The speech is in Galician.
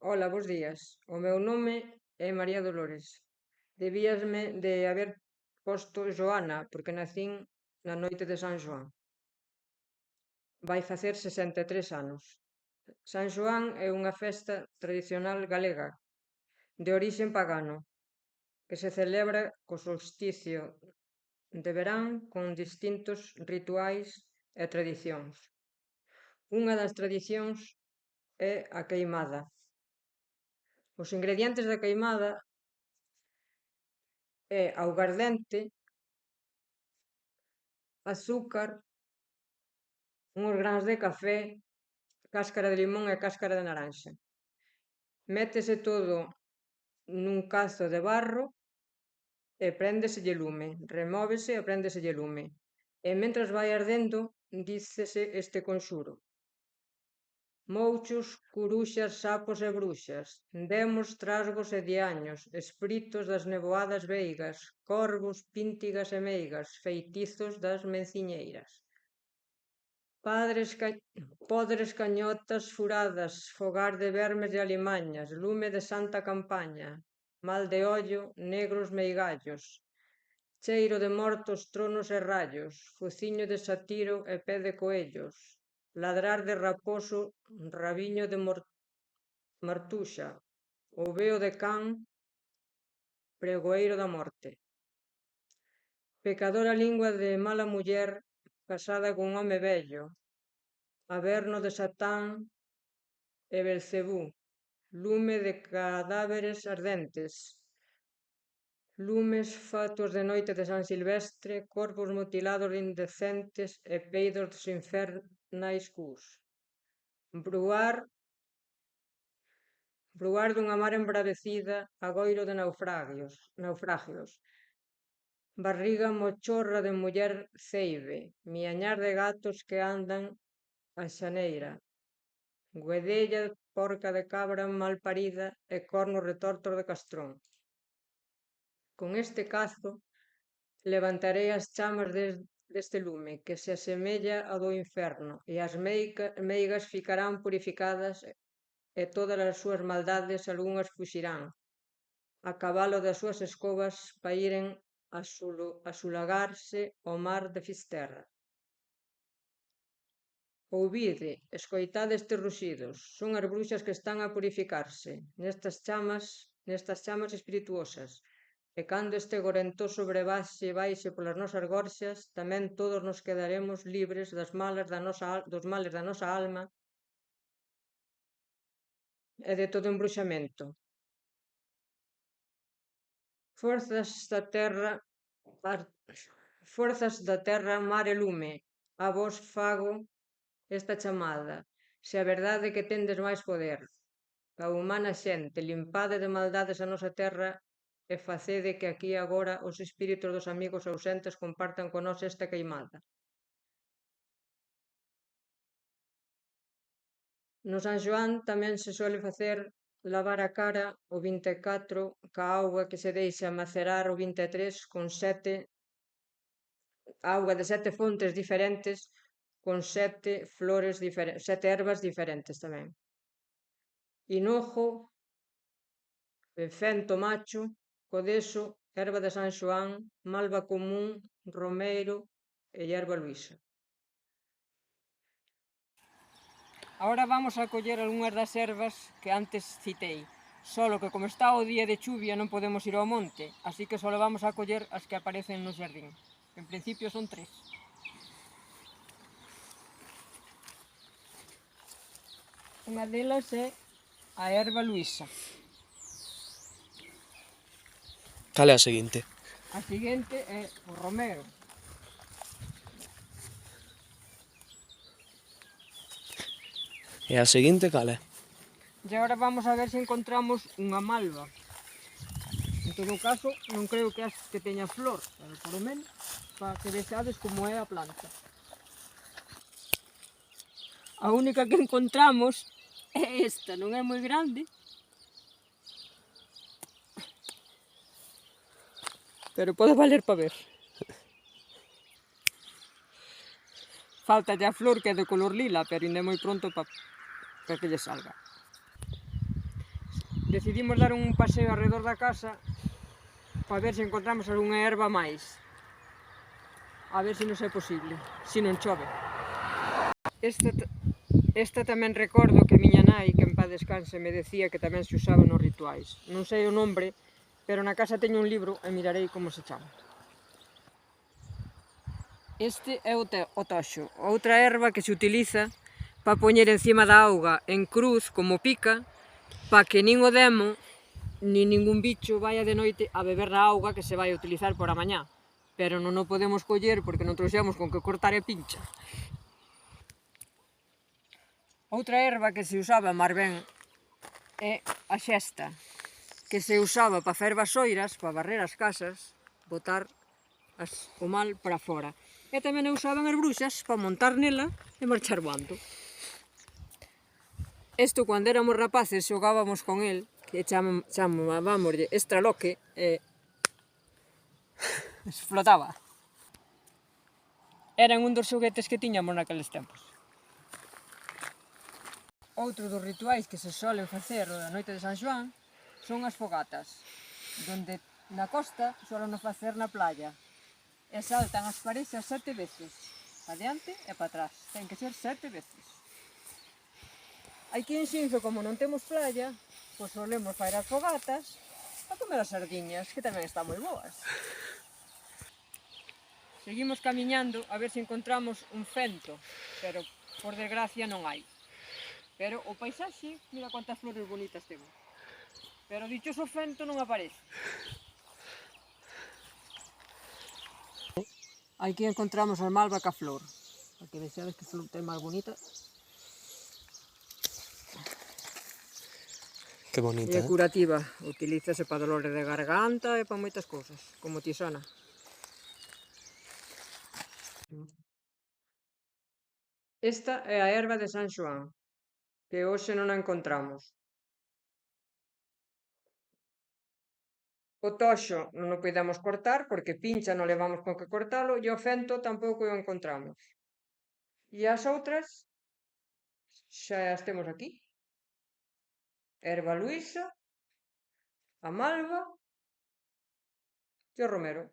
Ola, bos días. O meu nome é María Dolores. Debíasme de haber posto Joana, porque nacín na noite de San Xoán. Vai facer 63 anos. San Xoán é unha festa tradicional galega, de orixe pagano, que se celebra co solsticio de verán con distintos rituais e tradicións. Unha das tradicións é a queimada. Os ingredientes da queimada é augardente, azúcar, uns grans de café, cáscara de limón e cáscara de naranxa. Métese todo nun cazo de barro e préndeselle lume. Remóvese e préndeselle lume. E mentras vai ardendo, dícese este conxuro: mouchos, curuxas, sapos e bruxas, demos, trasgos e diaños, espíritos das nevoadas veigas, corvos, píntigas e meigas, feitizos das menciñeiras. Podres cañotas furadas, fogar de vermes e alimañas, lume de santa campaña, mal de ollo, negros meigallos, cheiro de mortos, tronos e rallos, fociño de satiro e pé de coellos, ladrar de raposo, rabiño de martuxa, oveo de can, pregoeiro da morte. Pecadora lingua de mala muller, casada cun home vello, averno de Satán e Belcebú, lume de cadáveres ardentes, lumes fatuos de noite de San Silvestre, corpos mutilados de indecentes e peidos dos infernais cus. Bruar dunha mar embravecida, agoiro de naufragios. Barriga mochorra de muller ceibe, miañar de gatos que andan a xaneira. Guedella, porca de cabra mal parida e cornos retortos de castrón. Con este cazo levantarei as chamas deste lume, que se asemella ao do inferno, e as meigas ficarán purificadas e todas as súas maldades algunhas fuxirán, a cabalo das súas escobas para iren a sulagarse ao mar de Fisterra. Ouvide, escoitade estes ruxidos, son as bruxas que están a purificarse nestas chamas espirituosas, e cando este gorentoso baixe polas nosas gorxas, tamén todos nos quedaremos libres dos males da nosa alma e de todo embruxamento. Forzas da terra, mar e lume, a vos fago esta chamada, se a verdade que tendes máis poder, a humana xente, limpade de maldades a nosa terra e facede que aquí agora os espíritos dos amigos ausentes compartan con nós esta queimada. No San Xoán tamén se suele facer lavar a cara o 24 ca auga que se deixa macerar o 23 con auga de 7 fontes diferentes con 7 ervas diferentes tamén. Hinojo, fento macho, codeso, erva de San Xoán, malva común, romeiro e hierba luisa. Ahora vamos a coller algunhas das ervas que antes citei, solo que como está o día de chuvia non podemos ir ao monte, así que solo vamos a coller as que aparecen no xardín. En principio son 3. Unha delas é a erva luisa. Cal é a seguinte? A seguinte é o romero. E a seguinte cal é? E agora vamos a ver se encontramos unha malva. En todo caso, non creo que teña flor, pero por lo menos para que vexades como é a planta. A única que encontramos é esta, non é moi grande, pero pode valer para ver. Faltalle a flor que é de color lila, pero ainda é moi pronto para que lle salga. decidimos dar un paseo alrededor da casa para ver se encontramos algunha erva máis. A ver se nos é posible, se non chove. Esta tamén recordo que miña nai, que en paz descanse, me decía que tamén se usaba nos rituais. Non sei o nombre, pero na casa teño un libro e mirarei como se chama. Este é o toxo, outra erva que se utiliza para poñer encima da auga en cruz como pica, para que nin o demo nin ningún bicho vaya de noite a beber da auga que se vai a utilizar por a mañá. Pero non o podemos coller porque non trouxemos con que cortar e pincha. Outra erva que se usaba máis ben é a xesta, que se usaba para facer vasoiras, para barrer as casas, botar o mal para fora. E tamén a usaban as bruxas para montar nela e marchar voando. Isto, cando éramos rapaces, xogábamos con el, que chamámoslle estraloque, e explotaba. Eran un dos xoguetes que tiñamos naqueles tempos. Outro dos rituais que se solen facer a noite de San Xoán son as fogatas, donde na costa solen facer na playa, e saltan as parexas 7 veces, para diante e para atrás, ten que ser 7 veces. Aquí en Xinzo, como non temos playa, pois solemos facer as fogatas a comer as sardiñas, que tamén están moi boas. Seguimos camiñando a ver se encontramos un fento, pero por desgracia non hai. Pero o paisaxe, mira cuántas flores bonitas temos. Pero o dichoso fento non aparece. Aquí encontramos a malva ca flor. Aquí vexades que flor ten máis bonita. Qué bonita, E é curativa, utilízase para dolores de garganta e para moitas cousas, como tisana. Esta é a erva de San Xoán, que hoxe non a encontramos. O toxo non o podemos cortar porque pincha, non levamos con que cortalo, e o fento tampouco o encontramos. E as outras xa as temos aquí. Erva luísa, a malva e o romero.